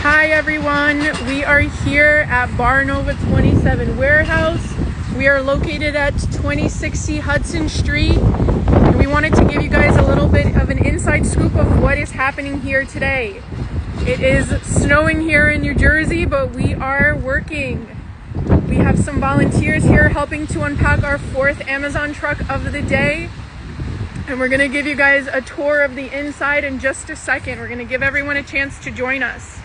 Hi everyone, we are here at baranova27 warehouse. We are located at 2060 Hudson Street, and we wanted to give you guys a little bit of an inside scoop of what is happening here today. It is snowing here in New Jersey, but we are working. We have some volunteers here helping to unpack our 4th Amazon truck of the day. And we're gonna give you guys a tour of the inside in just a second. We're gonna give everyone a chance to join us.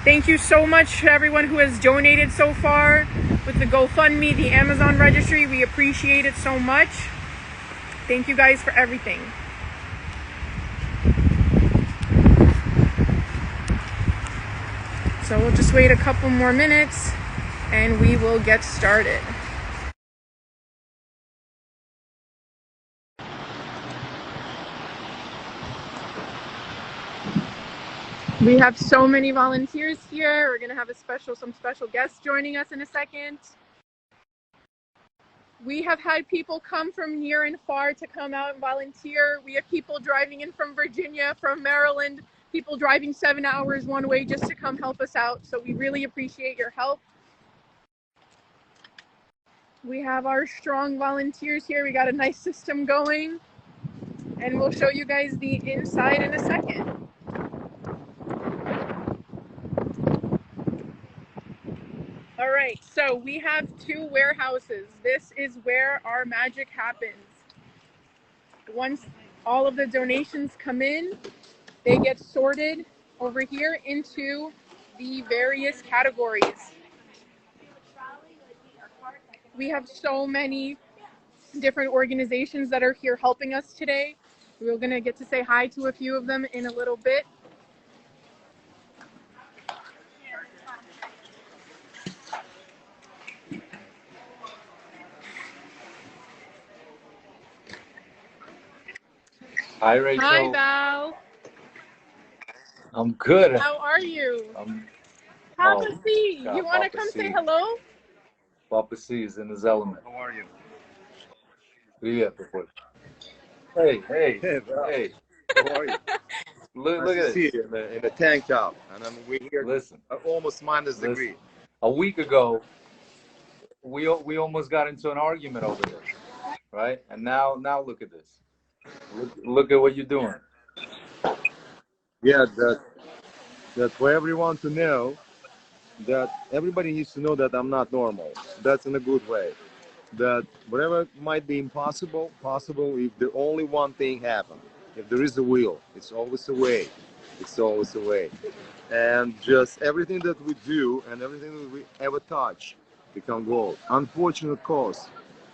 Thank you so much to everyone who has donated so far with the GoFundMe, the Amazon registry. We appreciate it so much. Thank you guys for everything. So we'll just wait a couple more minutes and we will get started. We have so many volunteers here. We're gonna have some special guests joining us in a second. We have had people come from near and far to come out and volunteer. We have people driving in from Virginia, from Maryland, people driving 7 hours one way just to come help us out. So we really appreciate your help. We have our strong volunteers here. We got a nice system going, and we'll show you guys the inside in a second. All right, so we have 2 warehouses. This is where our magic happens. Once all of the donations come in, they get sorted over here into the various categories. We have so many different organizations that are here helping us today. We're gonna get to say hi to a few of them in a little bit. Hi, Rachel. Hi, Val. I'm good. How are you? Papa C, you want to come say hello? Papa C is in his element. How are you? Привет, какой. Hey. How are you? Look at see this. you in a tank top, and we're here. Listen, almost minus degree. A week ago, we almost got into an argument over this, right? And now look at this. Look at what you're doing. Yeah, that for everyone to know, that everybody needs to know that I'm not normal. That's in a good way. That whatever might be impossible, possible if the only one thing happens. If there is a will, it's always a way. It's always a way. And just everything that we do and everything that we ever touch become gold. Unfortunate cause.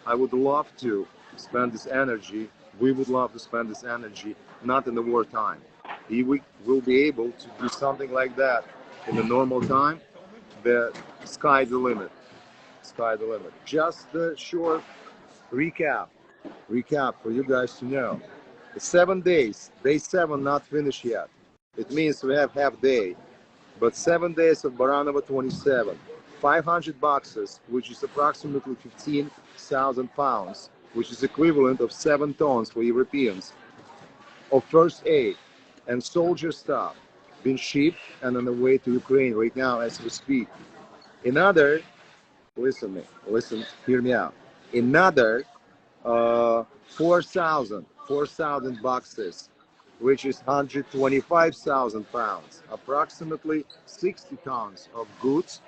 I would love to spend this energy. We would love to spend this energy not in the wartime. If we will be able to do something like that in the normal time, the sky's the limit. Sky the limit. Just a short recap for you guys to know. The 7 days, day 7 not finished yet. It means we have half day, but 7 days of baranova27, 500 boxes, which is approximately 15,000 pounds, which is equivalent of 7 tons for Europeans, of first aid and soldier stuff been shipped and on the way to Ukraine right now as we speak. Another, hear me out. Another 4,000 boxes, which is 125,000 pounds, approximately 60 tons of goods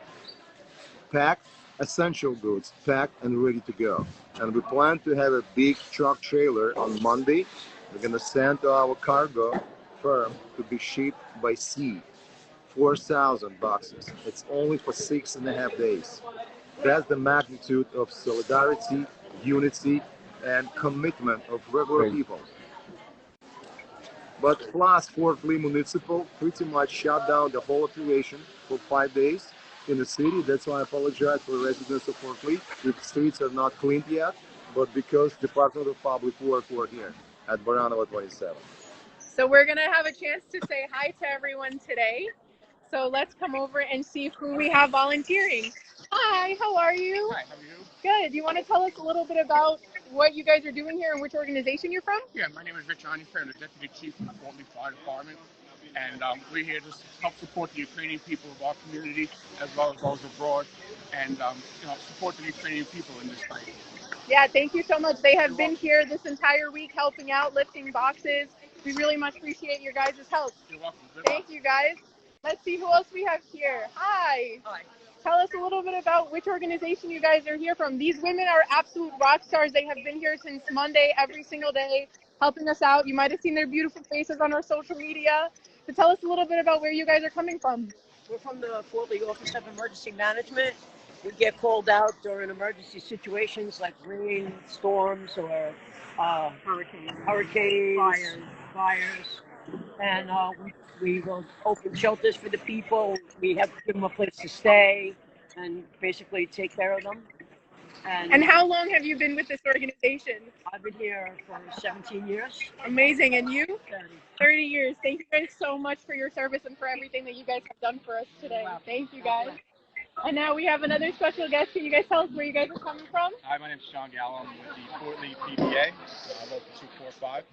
packed, essential goods packed and ready to go. And we plan to have a big truck trailer on Monday. We're gonna send to our cargo firm to be shipped by sea. 4,000 boxes. It's only for 6.5 days. That's the magnitude of solidarity, unity, and commitment of regular people. But plus Fort Lee Municipal pretty much shut down the whole operation for 5 days in the city. That's why I apologize for the residents of Fort Lee. The streets are not cleaned yet, but because Department of Public Works were here at baranova27. So we're gonna have a chance to say hi to everyone today. So let's come over and see who we have volunteering. Hi, how are you? Hi, how are you? Good. You want to tell us a little bit about what you guys are doing here and which organization you're from? Yeah, my name is Rich Onifer. I'm the Deputy Chief of the Fort Lee Fire Department. And we're here to help support the Ukrainian people of our community as well as those abroad, and support the Ukrainian people in this fight. Yeah, thank you so much. They have been here this entire week helping out, lifting boxes. We really much appreciate your guys' help. You're welcome. Thank you, guys. Let's see who else we have here. Hi. Hi. Tell us a little bit about which organization you guys are here from. These women are absolute rock stars. They have been here since Monday, every single day, helping us out. You might have seen their beautiful faces on our social media. So tell us a little bit about where you guys are coming from. We're from the Fort Lee Office of Emergency Management. We get called out during emergency situations like rain, storms, or hurricanes, fires. And we will open shelters for the people. We have to give them a place to stay and basically take care of them. And how long have you been with this organization? I've been here for 17 years. Amazing. And you? 30. 30 years. Thank you guys so much for your service and for everything that you guys have done for us today. Thank you, guys. And now we have another special guest. Can you guys tell us where you guys are coming from? Hi, my name is Sean Gallo. I'm with the Fort Lee PBA, local 245.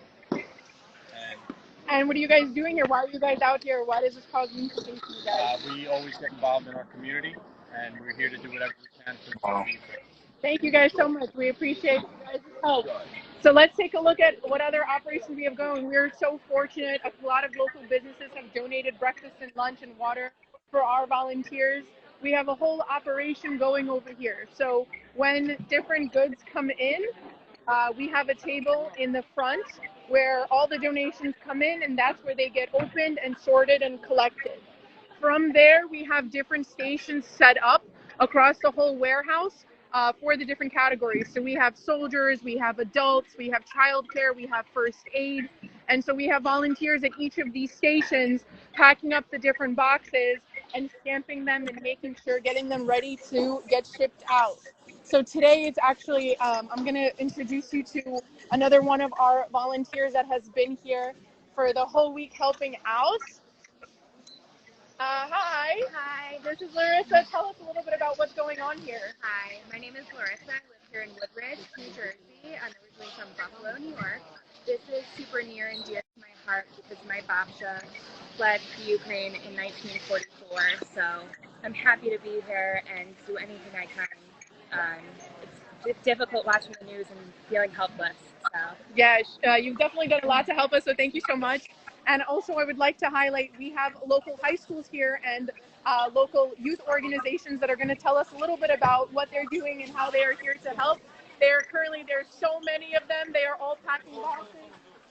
And what are you guys doing here? Why are you guys out here? Why does this cause interesting to you guys? We always get involved in our community, and we're here to do whatever we can to contribute. Thank you guys so much. We appreciate you guys' help. So let's take a look at what other operations we have going. We're so fortunate. A lot of local businesses have donated breakfast and lunch and water for our volunteers. We have a whole operation going over here. So when different goods come in, we have a table in the front where all the donations come in, and that's where they get opened and sorted and collected. From there, we have different stations set up across the whole warehouse for the different categories. So we have soldiers, we have adults, we have childcare, we have first aid. And so we have volunteers at each of these stations packing up the different boxes and stamping them and making sure, getting them ready to get shipped out. So today it's actually, I'm going to introduce you to another one of our volunteers that has been here for the whole week helping out. Hi. Hi. This is Larissa. Tell us a little bit about what's going on here. Hi. My name is Larissa. I live here in Woodbridge, New Jersey. I'm originally from Buffalo, New York. This is super near and dear to my heart because my babcia fled to Ukraine in 1944. So I'm happy to be here and do anything I can. It's difficult watching the news and feeling helpless. So. Yeah, you've definitely done a lot to help us, so thank you so much. And also I would like to highlight, we have local high schools here and local youth organizations that are going to tell us a little bit about what they're doing and how they are here to help. There's so many of them. They are all packing boxes.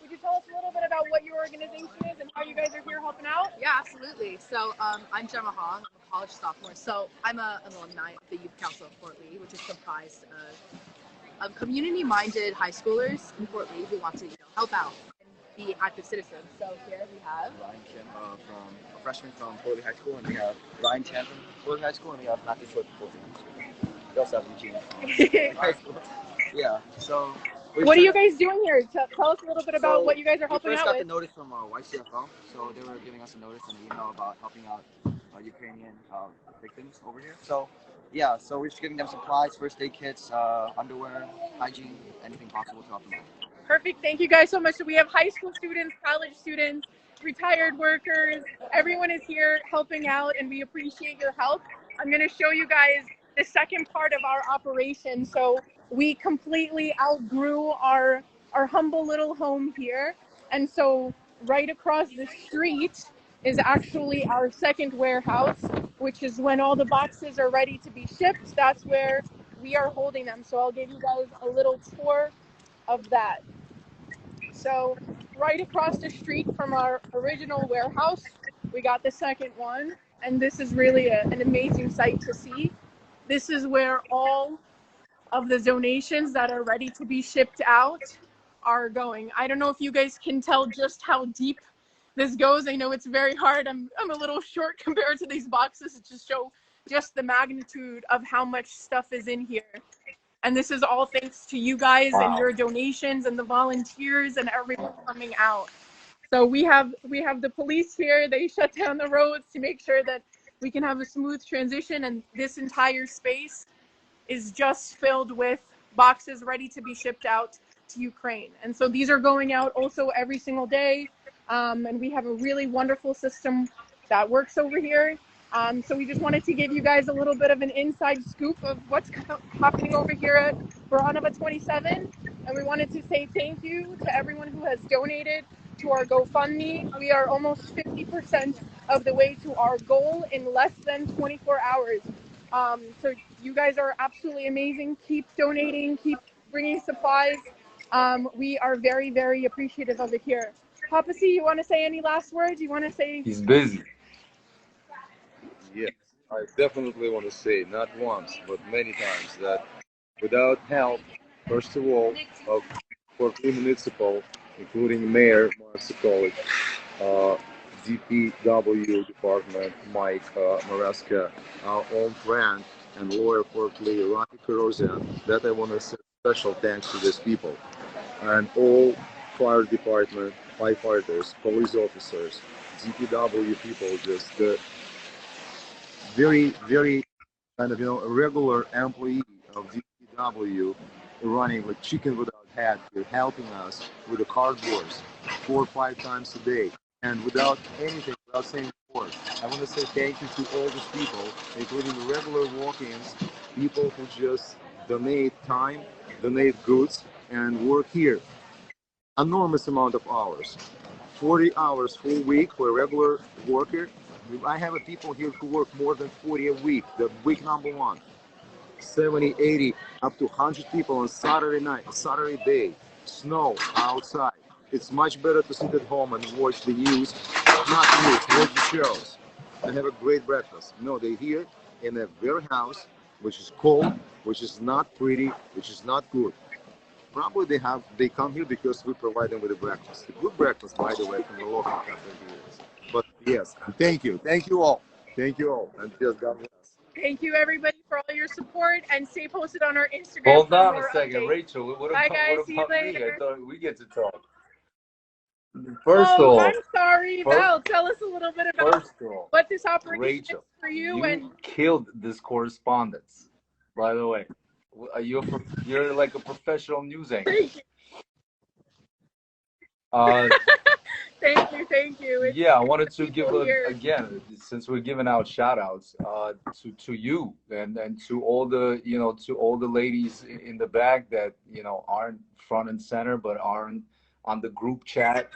Would you tell us a little bit about what your organization is and how you guys are here helping out? Yeah, absolutely. So I'm Gemma Hong. I'm a college sophomore. So I'm an alumni of the Youth Council of Fort Lee, which is comprised of community-minded high schoolers in Fort Lee who want to help out and be active citizens. So here we have Ryan Kim, from a freshman from Fort Lee High School, and we have Ryan Chan from Fort Lee High School, and we have Matthew Short from Fort Lee High School. We also have Eugene from High School. Yeah, so... What are you guys doing here? Tell us a little bit about what you guys are helping out with. We first got the notice from YCFL, so they were giving us a notice and an email about helping out Ukrainian victims over here. So, yeah, so we're just giving them supplies, first aid kits, underwear, hygiene, anything possible to help them out. Perfect. Thank you guys so much. So we have high school students, college students, retired workers. Everyone is here helping out, and we appreciate your help. I'm going to show you guys the second part of our operation. So we completely outgrew our humble little home here. And so right across the street is actually our second warehouse, which is when all the boxes are ready to be shipped. That's where we are holding them. So I'll give you guys a little tour of that. So right across the street from our original warehouse, we got the second one. And this is really an amazing sight to see. This is where all of the donations that are ready to be shipped out are going. I don't know if you guys can tell just how deep this goes. I know it's very hard. I'm a little short compared to these boxes to show just the magnitude of how much stuff is in here. And this is all thanks to you guys and your donations and the volunteers and everyone coming out. So we have the police here. They shut down the roads to make sure that we can have a smooth transition, and this entire space is just filled with boxes ready to be shipped out to Ukraine. And so these are going out also every single day. and we have a really wonderful system that works over here. So we just wanted to give you guys a little bit of an inside scoop of what's happening over here at baranova27. And we wanted to say thank you to everyone who has donated to our GoFundMe. We are almost 50% of the way to our goal in less than 24 hours. So you guys are absolutely amazing. Keep donating, keep bringing supplies. We are very, very appreciative of it here. Papa C, you want to say any last words? You want to say? He's busy. Yes, I definitely want to say, not once, but many times, that without help, first of all, of Berkeley Municipal, including Mayor Mark Sokolich, DPW Department Mike Maresca, our own friend and lawyer for Berkeley, Rocky Corozan, that I want to say special thanks to these people, and all fire department, firefighters, police officers, DPW people, just the very, very kind of, a regular employee of DPW running like chicken without head. They're helping us with the cardboards 4 or 5 times a day. And without anything, without saying a word, I want to say thank you to all these people, including the regular walk-ins, people who just donate time, donate goods, and work here. Enormous amount of hours. 40 hours full week for a regular worker. I have people here who work more than 40 a week, the week number one. 70, 80, up to 100 people on Saturday night, Saturday day, snow outside. It's much better to sit at home and watch the news, not news, watch the shows, and have a great breakfast. No, they're here in a warehouse, which is cold, which is not pretty, which is not good. Probably they come here because we provide them with a breakfast. A good breakfast, by the way, from the local cafeterias. But yes, thank you all, and just God bless. Thank you, everybody, for all your support, and stay posted on our Instagram. Hold for on a more second, updates. Rachel. What Bye, about, guys. what See you about me? later. I thought we get to talk. First of Oh, all, I'm sorry, Val. Tell us a little bit about what this operation Rachel, is for you. you And killed this correspondence. By the way, you're like a professional news anchor. Thank you. It's Yeah, I wanted to give here. again, since we're giving out shout outs, to you and to all the, to all the ladies in the back that, aren't front and center, but aren't on the group chat.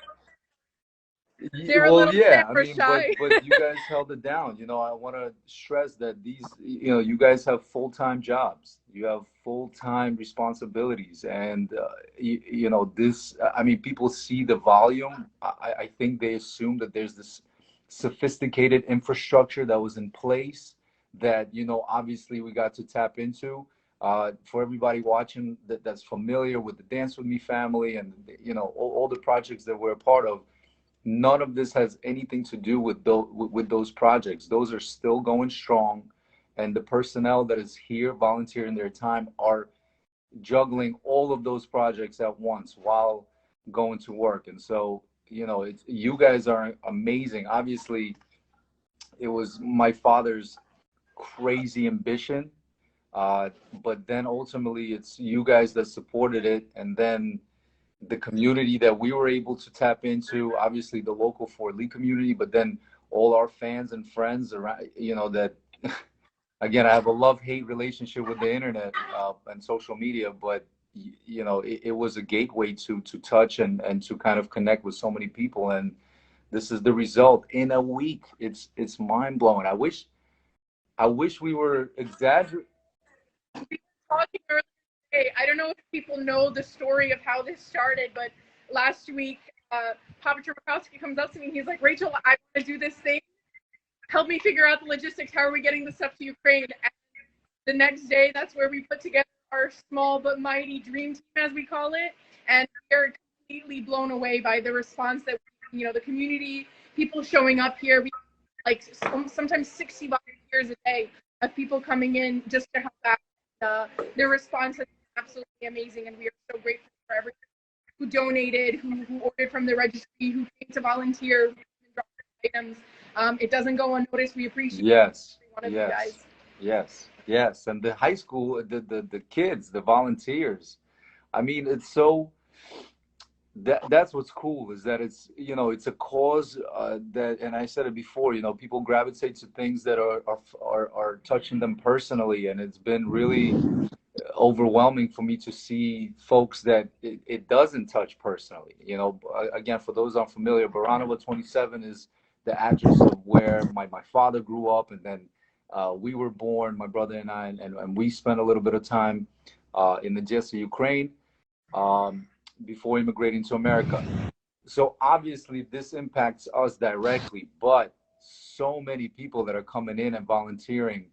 They're a Well, little yeah, I camera mean, shy. but you guys held it down. I want to stress that these, you guys have full-time jobs. You have full-time responsibilities, and this. I mean, people see the volume. I think they assume that there's this sophisticated infrastructure that was in place that, obviously we got to tap into. For everybody watching that's familiar with the Dance With Me family and, all the projects that we're a part of, none of this has anything to do with those projects. Those are still going strong, and the personnel that is here volunteering their time are juggling all of those projects at once while going to work. And so, you guys are amazing. Obviously, it was my father's crazy ambition, but then ultimately it's you guys that supported it, and then the community that we were able to tap into, obviously the local Fort Lee community, but then all our fans and friends around, that again, I have a love-hate relationship with the internet and social media, but it was a gateway to touch and to kind of connect with so many people. And this is the result in a week. It's mind-blowing. I wish we were exaggerating. Talking earlier today, I don't know if people know the story of how this started, but last week, Papa Trubakowski comes up to me. He's like, Rachel, I want to do this thing. Help me figure out the logistics. How are we getting this stuff to Ukraine? And the next day, that's where we put together our small but mighty dream team, as we call it. And we're completely blown away by the response that, the community, people showing up here. We like sometimes 60 volunteers a day of people coming in just to help out. Their response has been absolutely amazing, and we are so grateful for everyone who donated, who ordered from the registry, who came to volunteer, who dropped items. It doesn't go unnoticed. We appreciate every one of you guys. Yes. And the high school, the kids, the volunteers. I mean, it's so that's what's cool is that it's, you know, it's a cause that, and I said it before, you know, people gravitate to things that are touching them personally, and it's been really overwhelming for me to see folks that it doesn't touch personally. You know, again, for those unfamiliar, Baranova27 is the address of where my father grew up, and then we were born, my brother and I, and we spent a little bit of time in the Odessa, Ukraine, before immigrating to America. So obviously this impacts us directly, but so many people that are coming in and volunteering.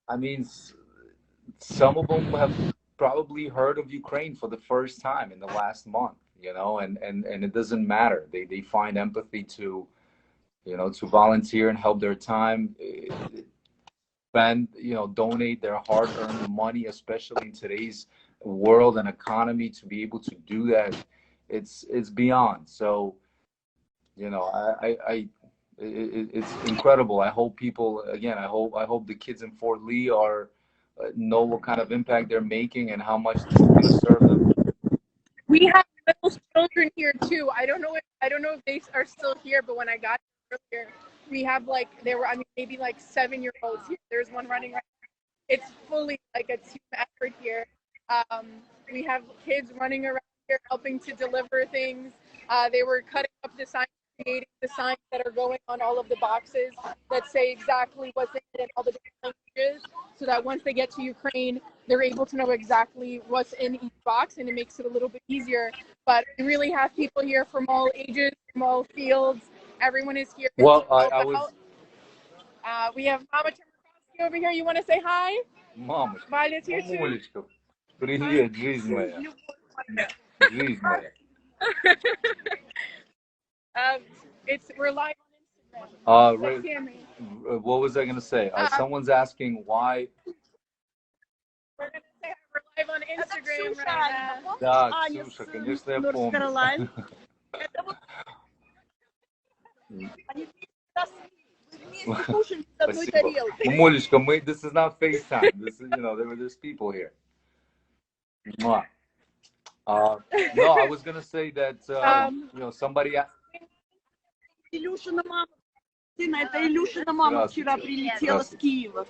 I mean, some of them have probably heard of Ukraine for the first time in the last month, you know, and it doesn't matter. They find empathy to, you know, to volunteer and help their time, spend, you know, donate their hard-earned money, especially in today's world and economy, to be able to do that. It's beyond. So, you know, it's incredible. I hope people, again, I hope the kids in Fort Lee are know what kind of impact they're making and how much this is going to serve them. We have little children here too. I don't know if they are still here, but when I got here earlier, we have like there were, I mean, maybe like 7-year-olds here. There's one running right now. It's fully like a team effort here. Um, we have kids running around here helping to deliver things. They were cutting up the signs, creating the signs that are going on all of the boxes that say exactly what's in it and all the different languages, so that once they get to Ukraine, they're able to know exactly what's in each box, and it makes it a little bit easier. But we really have people here from all ages, from all fields. Everyone is here to Well, help I out. was We have Mama Chermakowski over here. You want to say hi? мамочка, Violet's here too. мамулечка, привет, жизнь моя, жизнь моя. We're live on Instagram. Ray, So, Tammy, what was I going to say? Someone's asking why. we're gonna say we're live on Instagram right now. Да, Ксюша, конечно, я помню. Спасибо. Мамулечка, this is not FaceTime. This is, you know, there's people here. Mwah. No, I was gonna say that you know, somebody asked. Илюшина мама, сына, это Илюшина мама вчера прилетела с Киева.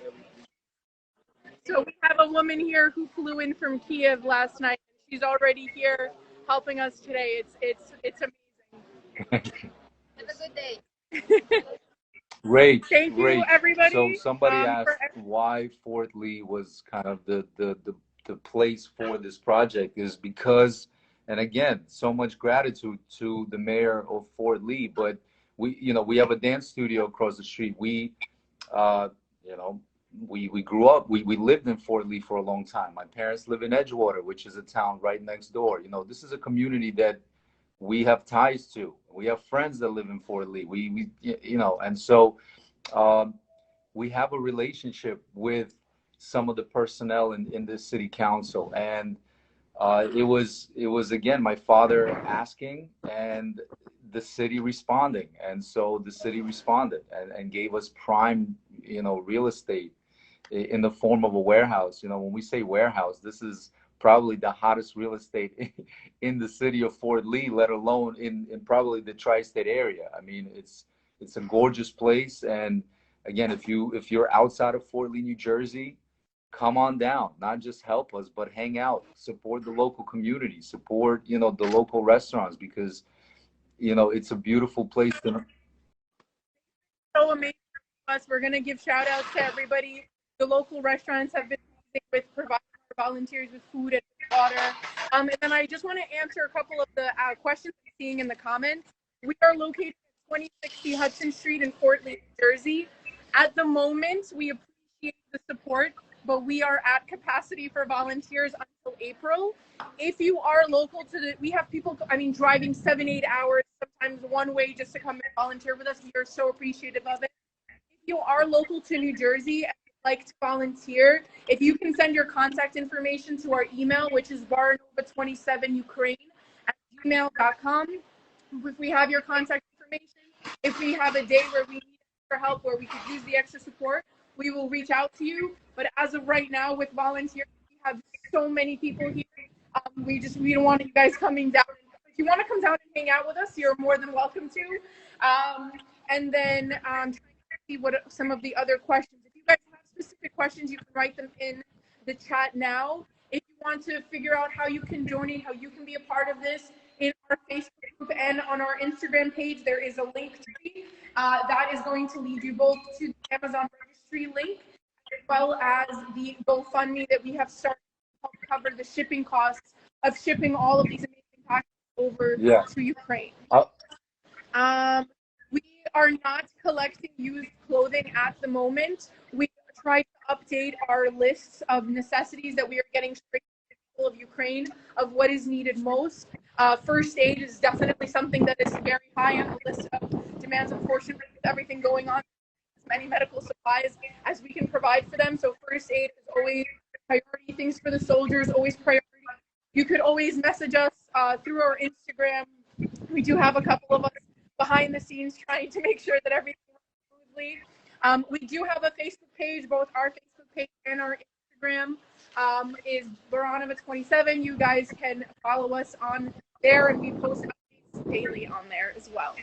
So we have a woman here who flew in from Kiev last night. She's already here helping us today. It's amazing. Have a good day. Great. Thank you, everybody. So somebody asked why Fort Lee was kind of the place for this project, is because, and again, so much gratitude to the mayor of Fort Lee, but we have a dance studio across the street. We grew up, we lived in Fort Lee for a long time. My parents live in Edgewater, which is a town right next door. You know, this is a community that we have ties to. We have friends that live in Fort Lee. We you know, and so we have a relationship with some of the personnel in this city council, and it was again my father asking and the city responding, and so the city responded and gave us prime, you know, real estate in the form of a warehouse. You know, when we say warehouse, this is probably the hottest real estate in the city of Fort Lee, let alone in probably the tri-state area. I mean, it's a gorgeous place, and again, if you're outside of Fort Lee, New Jersey, come on down. Not just help us, but hang out, support the local community, support, you know, the local restaurants, because, you know, it's a beautiful place to. So amazing for us. We're gonna give shout outs to everybody. The local restaurants have been amazing with providing our volunteers with food and water. And then I just want to answer a couple of the questions I'm seeing in the comments. We are located at 2060 Hudson Street in Fort Lee, New Jersey. At the moment, we appreciate the support, but we are at capacity for volunteers until April. If you are local to we have people, I mean, driving 7-8 hours, sometimes one way, just to come and volunteer with us. We are so appreciative of it. If you are local to New Jersey and would like to volunteer, if you can send your contact information to our email, which is baranova27ukraine@gmail.com. If we have your contact information, if we have a day where we need extra help, where we could use the extra support, we will reach out to you. But as of right now, with volunteers, we have so many people here. We don't want you guys coming down you want to come down and hang out with us, you're more than welcome to. And then trying to see what some of the other questions. If you guys have specific questions, you can write them in the chat now. If you want to figure out how you can donate, how you can be a part of this in our Facebook group and on our Instagram page, there is a link tree that is going to lead you both to the Amazon registry link as well as the GoFundMe that we have started to help cover the shipping costs of shipping all of these amazing packages over to Ukraine. We are not collecting used clothing at the moment. We try to update our lists of necessities that we are getting straight to the people of Ukraine of what is needed most. First aid is definitely something that is very high on the list of demands, unfortunately, with everything going on. As many medical supplies as we can provide for them. So first aid is always priority. Things for the soldiers, always priority. You could always message us through our Instagram. We do have a couple of us behind the scenes trying to make sure that everything runs smoothly. We do have a Facebook page. Both our Facebook page and our Instagram is baranova27. You guys can follow us on there, and we post updates daily on there as well.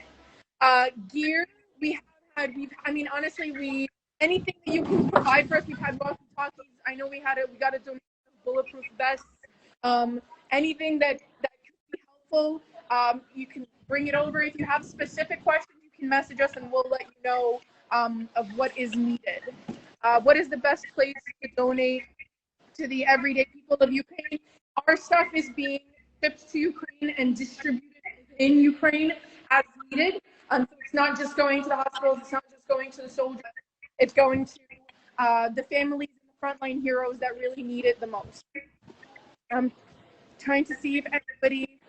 Gear, we've honestly, anything that you can provide for us. We've had walkie-talkies. I know we got to donate bulletproof vests. Anything that could be helpful, you can bring it over. If you have specific questions, you can message us and we'll let you know of what is needed. What is the best place to donate to the everyday people of Ukraine? Our stuff is being shipped to Ukraine and distributed in Ukraine as needed. So it's not just going to the hospitals, it's not just going to the soldiers, it's going to the families and the frontline heroes that really need it the most. I'm trying to see if anybody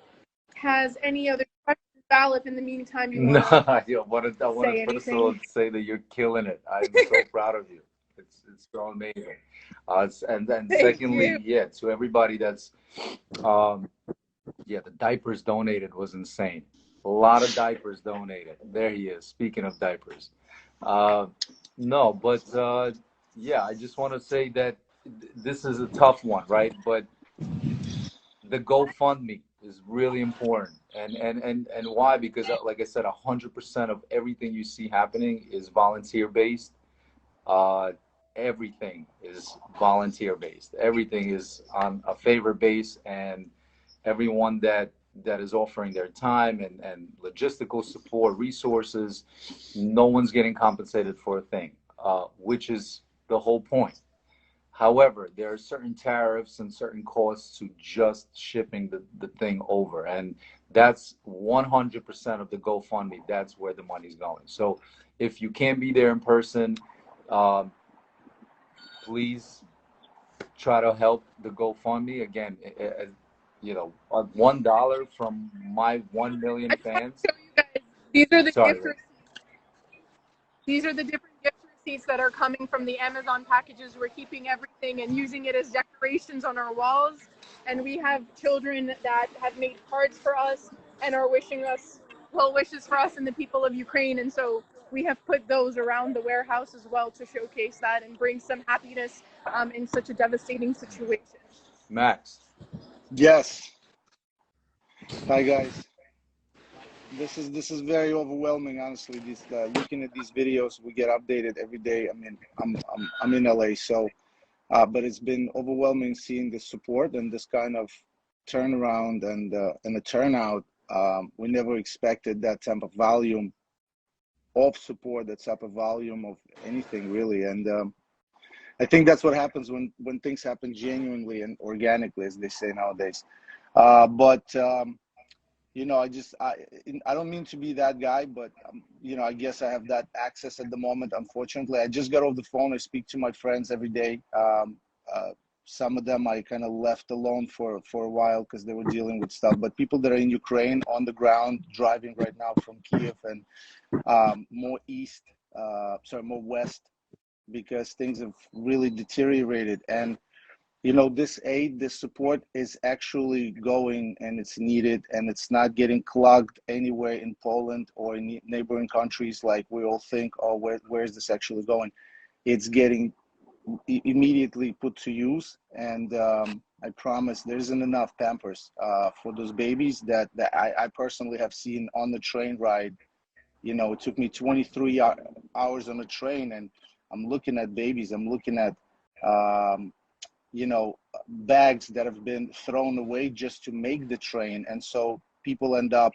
has any other questions. Val, if in the meantime you want to I want to first of all say that you're killing it. I'm so proud of you. It's so amazing. And then secondly, to everybody that's the diapers donated was insane. A lot of diapers donated. There he is. Speaking of diapers, I just want to say that this is a tough one, right? But the GoFundMe is really important, and why? Because like I said, 100% of everything you see happening is volunteer based. Everything is volunteer based. Everything is on a favor base, and everyone that is offering their time and logistical support, resources, no one's getting compensated for a thing, which is the whole point. However, there are certain tariffs and certain costs to just shipping the thing over. And that's 100% of the GoFundMe. That's where the money's going. So if you can't be there in person, please try to help the GoFundMe. Again, $1 from my 1 million fans. These are the gift receipts. These are the different gift receipts that are coming from the Amazon packages. We're keeping everything and using it as decorations on our walls. And we have children that have made cards for us and are wishing us well wishes for us and the people of Ukraine. And so we have put those around the warehouse as well to showcase that and bring some happiness in such a devastating situation. Max. Yes. Hi guys. This is very overwhelming, honestly. Looking at these videos, we get updated every day. I mean, I'm in LA, so but it's been overwhelming seeing the support and this kind of turnaround and the turnout. We never expected that type of volume of support, that type of volume of anything really. And I think that's what happens when things happen genuinely and organically, as they say nowadays. I don't mean to be that guy, but I guess I have that access at the moment. Unfortunately, I just got off the phone. I speak to my friends every day. Some of them I kind of left alone for a while because they were dealing with stuff. But people that are in Ukraine on the ground, driving right now from Kiev and more west, because things have really deteriorated. And this aid, this support is actually going, and it's needed, and it's not getting clogged anywhere in Poland or in neighboring countries like we all think, oh, where is this actually going? It's getting immediately put to use, and I promise there isn't enough Pampers for those babies that I personally have seen on the train ride. You know, it took me 23 hours on the train, and I'm looking at babies. I'm looking at, you know, bags that have been thrown away just to make the train. And so people end up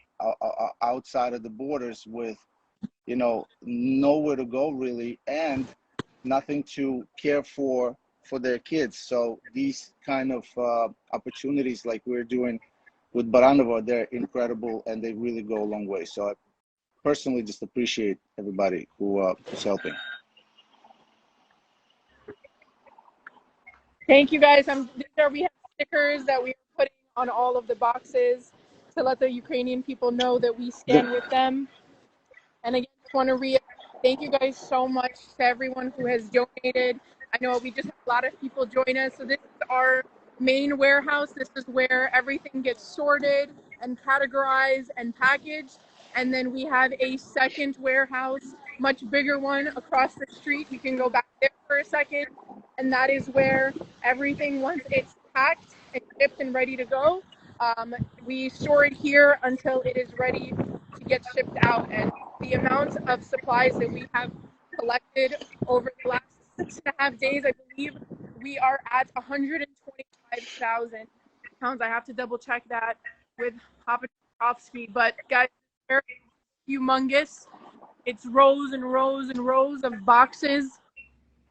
outside of the borders with, you know, nowhere to go really, and nothing to care for their kids. So these kind of opportunities like we're doing with Baranova, they're incredible, and they really go a long way. So I personally just appreciate everybody who's helping. Thank you guys. We have stickers that we are putting on all of the boxes to let the Ukrainian people know that we stand with them. And again, just want to reiterate, thank you guys so much to everyone who has donated. I know we just had a lot of people join us. So this is our main warehouse. This is where everything gets sorted and categorized and packaged. And then we have a second warehouse, much bigger one across the street. We can go back there for a second. And that is where everything, once it's packed and shipped and ready to go, we store it here until it is ready to get shipped out. And the amount of supplies that we have collected over the last 6.5 days, I believe we are at 125,000 pounds. I have to double check that with Papatovsky, but guys, they're humongous. It's rows and rows and rows of boxes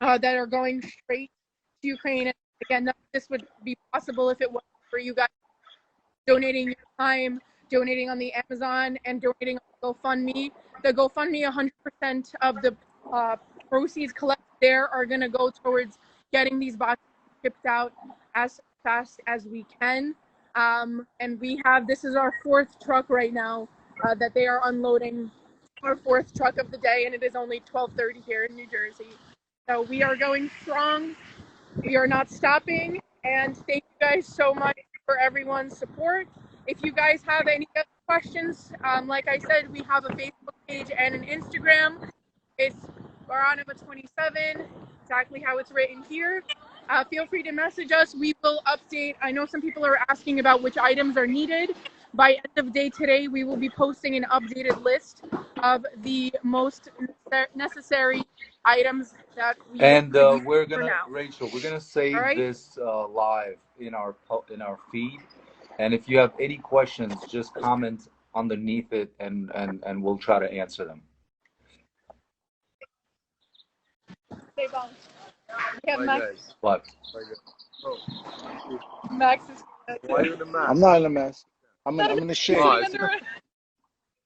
that are going straight to Ukraine. And again, none of this would be possible if it wasn't for you guys donating your time, donating on the Amazon, and donating on GoFundMe. The GoFundMe, 100% of the proceeds collected there are going to go towards getting these boxes shipped out as fast as we can. And this is our 4th truck right now that they are unloading, our 4th truck of the day, and it is only 12:30 here in New Jersey. So we are going strong. We are not stopping. And thank you guys so much for everyone's support. If you guys have any other questions, like I said, we have a Facebook page and an Instagram. It's baranova27, exactly how it's written here. Feel free to message us. We will update. I know some people are asking about which items are needed. By end of day today, we will be posting an updated list of the most necessary items that we And need we're for gonna, now. Rachel, we're gonna save All right? this live in our feed. And if you have any questions, just comment underneath it, and we'll try to answer them. Stay on. We have Bye, Max. guys. But Bye, guys. Oh, Max is. why are you in the mask? I'm not in a mess. I'm in the shade. Oh,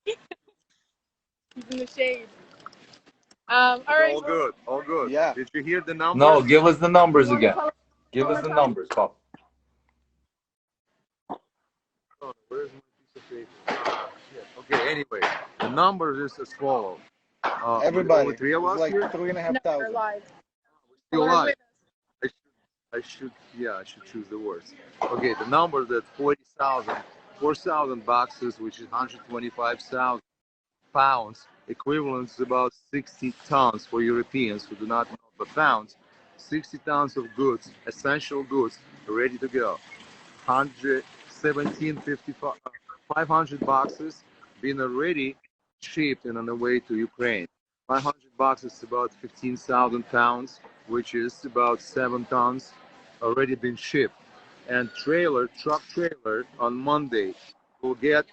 He's in the shade. All right. all good. All good. Yeah. Did you hear the numbers? no, give us the numbers again. Give us the numbers, Pop. Oh, where's my piece of paper? Shit. Okay, anyway, the numbers is as follows. Everybody. Only 3 of us Like here? 3,500. Live. Still live. I should choose the words. Okay, the number that 4,000 boxes, which is 125,000 pounds, equivalent to about 60 tons for Europeans who do not know the pounds. 60 tons of goods, essential goods, ready to go. 500 boxes being already shipped and on the way to Ukraine. 500 boxes, about 15,000 pounds, which is about 7 tons, already been shipped. And truck trailer on Monday will get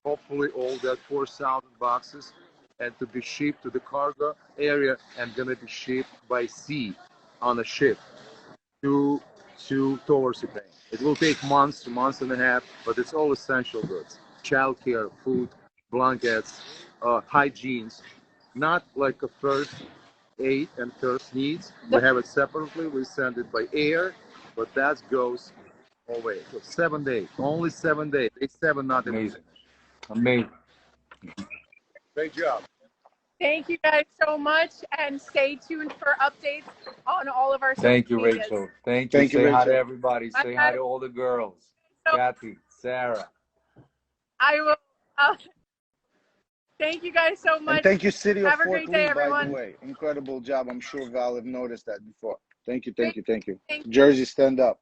hopefully all that 4,000 boxes, and to be shipped to the cargo area and gonna be shipped by sea on a ship towards Ukraine. It will take months and a half, but it's all essential goods: childcare, food, blankets, hygienes. Not like a first aid and first needs. We have it separately. We send it by air, but that goes away. So 7 days, only 7 days. Day 7, not Amazing. Amazing. Great job. Thank you guys so much, and stay tuned for updates on all of our social Thank you, medias. Rachel. Thank you. Thank you, Say hi to Rachel. everybody. Say hi to all the girls. Kathy, Sarah. I will. Thank you guys so much. And thank you, City of Have a Fort great day, Lee, by everyone. the way. Incredible job. I'm sure Val have noticed that before. Thank you, thank you, thank you. Thank you. Jersey, stand up.